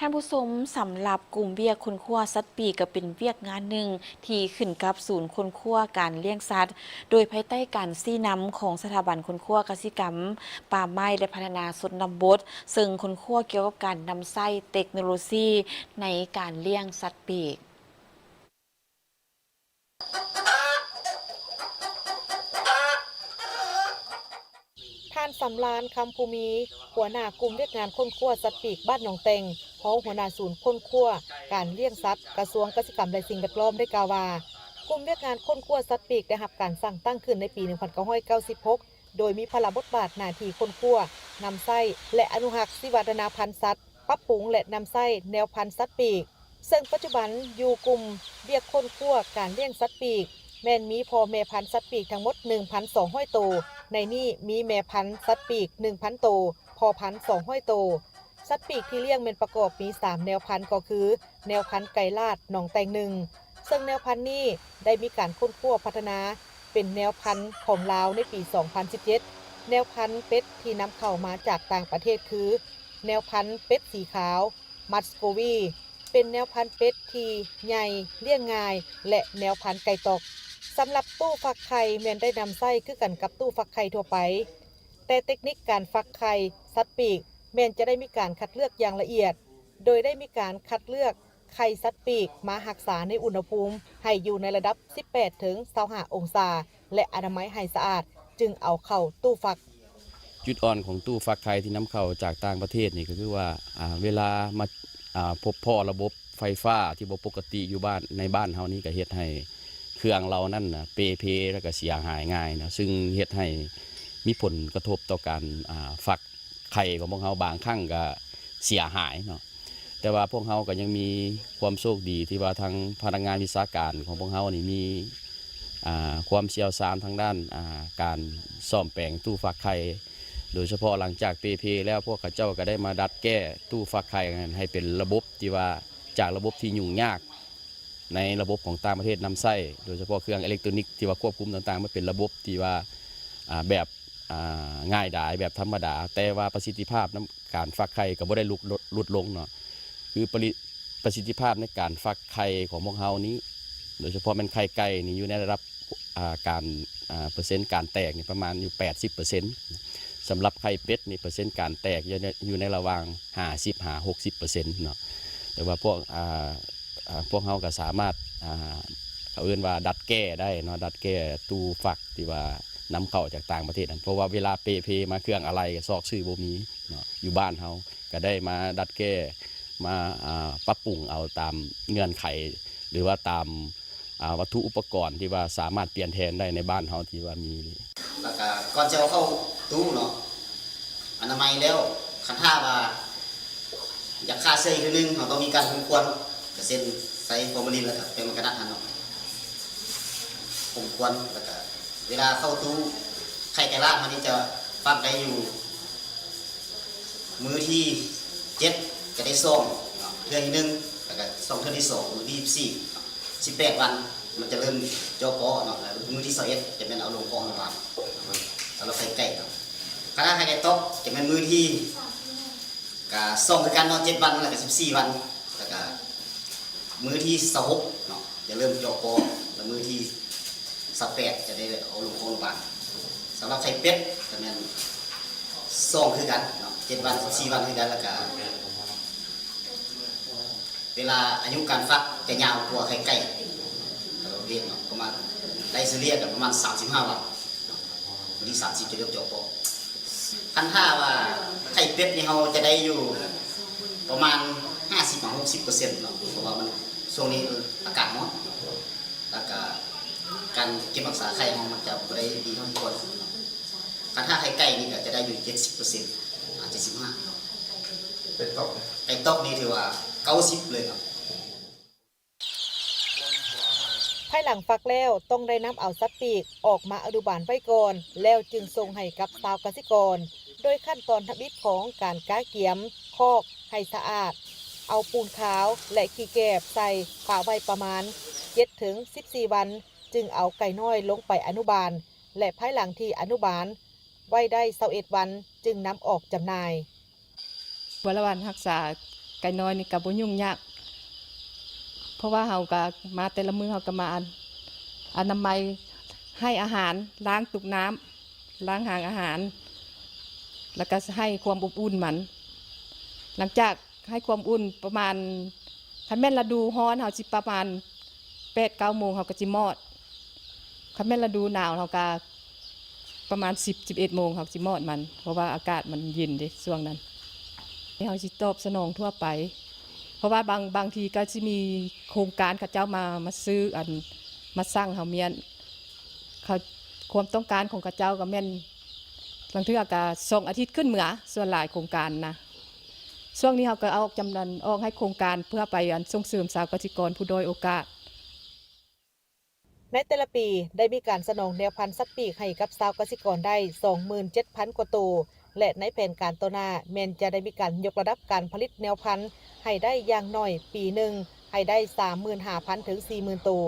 ท่านผู้ชมสำหรับกลุ่มเวียกคนคั่วสัตว์ปีกก็เป็นเวียกงานหนึ่งที่ขึ้นกับศูนย์คนคั่วการเลี้ยงสัตว์โดยภายใต้การซี้นำของสถาบันคนคั่วกสิกรรมป่าไม้และพัฒนาชนบทซึ่งคนคั่วเกี่ยวกับการนำไส้เทคโนโลยีในการเลี้ยงสัตว์ปีก ท่านสำรานคำภูมิหัวหน้ากลุ่มเวียกงานค้นคว้าสัตว์ปีกบ้านหนองเต็งพร้อมหัวหน้าศูนย์ค้นคว้าการเลี้ยงสัตว์กระทรวงเกษตรกรรมและสิ่งแวดล้อมได้กล่าวว่ากลุ่มเวียกงานค้นคว้าสัตว์ปีกได้รับการสั่งตั้งขึ้นในปี 1996 โดยมีพระบทบาทหน้าที่ค้นคว้านำไส้และอนุรักษ์สิวัฒนาพันธุ์สัตว์ปรับปรุงและนำไส้แนวพันธุ์สัตว์ปีกซึ่งปัจจุบันอยู่กลุ่มเวียกค้นคว้าการเลี้ยงสัตว์ปีกแม่นมีพ่อแม่พันธุ์สัตว์ปีกทั้งหมด 1,200 ตัวในนี้มีแม่พันธุ์สัตว์ปีก 1,000 ตัวพ่อพันธุ์ 200 ตัวสัตว์ปีกที่เลี้ยงเป็นประกอบมี 3 แนวพันธุ์ก็คือแนวพันธุ์ไก่ลาดหนองแตงหนึ่งซึ่งแนวพันธุ์นี้ได้มีการค้นคว้าพัฒนาเป็นแนวพันธุ์ของลาวในปี 2017 แนวพันธุ์เป็ดที่นำเข้ามาจากต่างประเทศคือแนวพันธุ์เป็ดสีขาวมัสโกวีเป็นแนวพันธุ์เป็ดที่ใหญ่เลี้ยงง่ายและแนวพันธุ์ไก่ตอกสำหรับตู้ฟักไข่แม่นได้นำไส้คือกันกับตู้ฟักไข่ทั่วไปแต่เทคนิคการฟักไข่สัตว์ปีกแม่นจะได้มีการคัดเลือกอย่างละเอียดโดยได้มีการคัดเลือกไข่สัตว์ปีกมารักษาในอุณหภูมิให้อยู่ในระดับ 18 ถึง 25 องศาและอนามัยให้สะอาดจึงเอาเข้าตู้ฟักจุดอ่อนของตู้ฟักไข่ที่นำเข้าจากต่างประเทศนี่ก็คือว่าเวลามาพบพ่อระบบไฟฟ้าที่บ่ปกติอยู่บ้านในบ้านเฮานี่ก็เฮ็ดให้เครื่องเรานั่นนะเปเพแล้วก็เสียหายง่ายนะซึ่งเฮ็ดให้มีผลกระทบต่อการฟักไข่ของพวกเฮาบางครั้งก็เสียหายเนาะแต่ว่าพวกเฮาก็ยังมีความโชคดีที่ว่าทางพนักงานวิชาการของพวกเฮานี่มีความเชี่ยวชาญทางด้านการซ่อมแปลงตู้ฟักไข่โดยเฉพาะหลังจากเปเพแล้วพวกเขาเจ้าก็ได้มาดัดแก้ตู้ฟักไข่ให้เป็นระบบที่ว่าจากระบบที่ยุ่งยากในระบบของต่างประเทศนำไส้โดยเฉพาะเครื่องอิเล็กทรอนิกส์ที่ว่าควบคุมต่างๆมาเป็นระบบที่ว่าแบบง่ายดายแบบธรรมดาแต่ว่าประสิทธิภาพการฟักไข่ก็บ่ได้ลดลงเนาะคือประสิทธิภาพในการฟักไข่ของพวกเฮานี้โดยเฉพาะเป็นไข่ไก่นี่อยู่ในระดับการเปอร์เซ็นต์การแตกนี่ประมาณอยู่ 80%สำหรับไข่เป็ดนี่เปอร์เซ็นต์การแตกอยู่ในระหว่าง 50-60% เนาะแต่ว่าพวกเขาก็สามารถเขาเรียกว่าดัดแก้ได้เนาะดัดแก้ตู้ฟักที่ว่านำเข้าจากต่างประเทศเพราะว่าเวลาเปเพมาเครื่องอะไรซอกซื้อบ่มีเนาะอยู่บ้านเขาก็ได้มาดัดแก้มาปรับปรุงเอาตามเงื่อนไขหรือว่าตามวัตถุอุปกรณ์ที่ว่าสามารถเปลี่ยนแทนได้ในบ้านเขาที่ว่ามีแล้วก็ก่อนจะเอาเข้าตู้เนาะอนามัยแล้วคันท่าว่าอยากฆ่าเชื้ออีกนึงเราต้องมีการคุมควรกระเซ็นใส่ฟอร์มาลินแล้วก็เป็นกระดาษหันเนาะคุมควรแล้วก็เวลาเข้าตู้ไข่ไก่ลาดมันนี่จะฟักได้อยู่มื้อที่7จะได้ส่งเดือนที่1แล้วก็ส่งเดือนที่2มื้อที่18 วันมันจะเริ่มจอปอเนาะแล้วมื้อที่21จะเป็นเอาลงกองระบาดแล้วเราไข่ไก่เนาะคณะไข่ไก่ตกจะเป็นมื้อที่ก็ส่งคือกันเนาะ7 วันแล้วก็14 วันแล้วก็มื้อที่26เนาะจะเริ่มจอปอแล้วมื้อที่28จะได้เอาลงกองระบาดสำหรับไข่เป็ดก็แม่นส่งคือกันเนาะ7 วัน14 วันคือกันแล้วก็เวลาอายุการฟักจะยาวกว่าไข่ไก่เราเรียกเนาะประมาณไลซีเรียกับประมาณ35 วันวันที่30จะเริ่มจบปอคันท่าว่าไข่เป็ดนี่เราจะได้อยู่ประมาณ 50-60% เนาะเพราะว่ามันช่วงนี้อากาศร้อนแล้วก็การเก็บรักษาไข่ของมันจะไม่ได้ดีเท่าที่ควรคันท่าไข่ไก่นี่ก็จะได้อยู่ 70% 75%เป็นตอกไก่ตอกนี่ถือว่า90เลยครับภายหลังฟักแล้วต้องได้นำเอาสัตว์ปีกออกมาอนุบาลไว้ก่อนแล้วจึงส่งให้กับชาวเกษตรกรโดยขั้นตอนทำอิฐของการก้าเกียมคอกให้สะอาดเอาปูนขาวและขี้แกบใส่ฝาไว้ประมาณ 7-14 วันจึงเอาไก่น้อยลงไปอนุบาลและภายหลังที่อนุบาลไว้ได้21 วันจึงนำออกจำหน่ายบริวารรักษา ไก่น้อยนี่ก็บ่ยุ่งยากเพราะว่าเฮาก็มาแต่ละมื้อเฮาก็มาอนามัยให้อาหารล้างตุกน้ำล้างหางอาหาร แล้วก็ให้ความอบอุ่นมัน หลังจากให้ความอุ่นประมาณคันแม่นฤดูร้อนเฮาสิประมาณ 8-9 โมงเฮาก็สิมอดคันแม่นฤดูหนาวเฮาก็ประมาณ 10-11 โมงเฮาสิมอดมันเพราะว่าอากาศมันเย็นเด้ช่วงนั้นเฮาสิตอบสนองทั่วไปเพราะว่าบางทีก็สิมีโครงการเขาเจ้ามาซื้อมาสร้างเฮาเมียนเขาความต้องการของเขาเจ้าก็แม่นบางเทื่อก็2 อาทิตย์ขึ้นเหมือส่วนหลายโครงการนะช่วงนี้เราก็เอาจำนวนออกให้โครงการเพื่อไปส่งเสริมสาวเกษตรกรผู้ด้อยโอกาส ในแต่ละปีได้มีการสนองแนวพันธุ์สัตว์ปีกให้กับชาวเกษตรกรได้ 27,000 กว่าตัวและในแผนการต่อหน้าแม้นจะได้มีการยกระดับการผลิตแนวพันธุ์ให้ได้อย่างน้อยปีหนึ่งให้ได้ 35,000 ถึง 40,000 ตัว